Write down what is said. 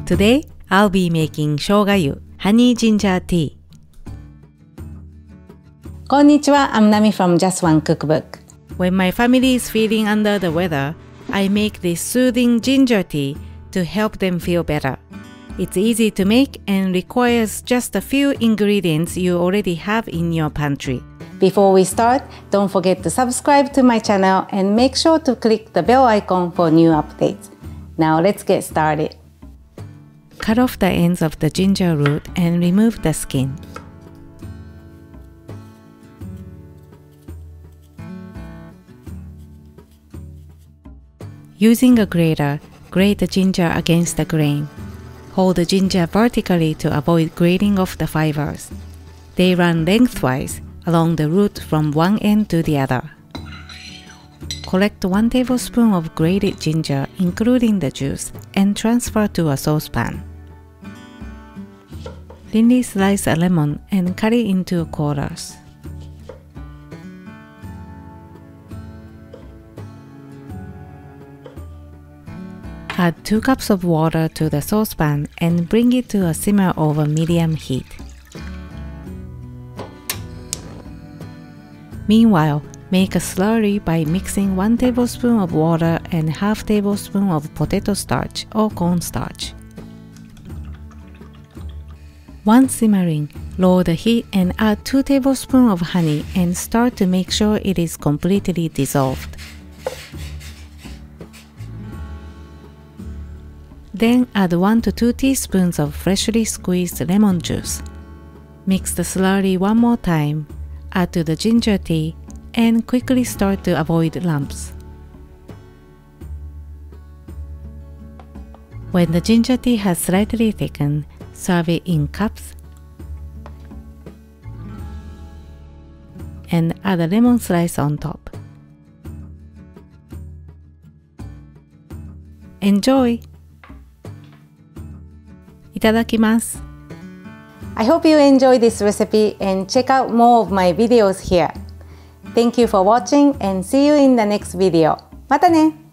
Today, I'll be making shōgayu, honey ginger tea. Konnichiwa, I'm Nami from Just One Cookbook. When my family is feeling under the weather, I make this soothing ginger tea to help them feel better. It's easy to make and requires just a few ingredients you already have in your pantry. Before we start, don't forget to subscribe to my channel and make sure to click the bell icon for new updates. Now let's get started. Cut off the ends of the ginger root and remove the skin. Using a grater, grate the ginger against the grain. Hold the ginger vertically to avoid grating off the fibers. They run lengthwise along the root from one end to the other. Collect 1 tablespoon of grated ginger, including the juice, and transfer to a saucepan. Thinly slice a lemon and cut it into quarters. Add 2 cups of water to the saucepan and bring it to a simmer over medium heat. Meanwhile, make a slurry by mixing 1 tablespoon of water and ½ tablespoon of potato starch or cornstarch. Once simmering, lower the heat and add 2 tablespoons of honey and start to make sure it is completely dissolved. Then add 1 to 2 teaspoons of freshly squeezed lemon juice. Mix the slurry one more time, add to the ginger tea, and quickly start to avoid lumps. When the ginger tea has slightly thickened, serve it in cups and add a lemon slice on top. Enjoy! いただきます。 I hope you enjoy this recipe and check out more of my videos here. Thank you for watching and see you in the next video. またね!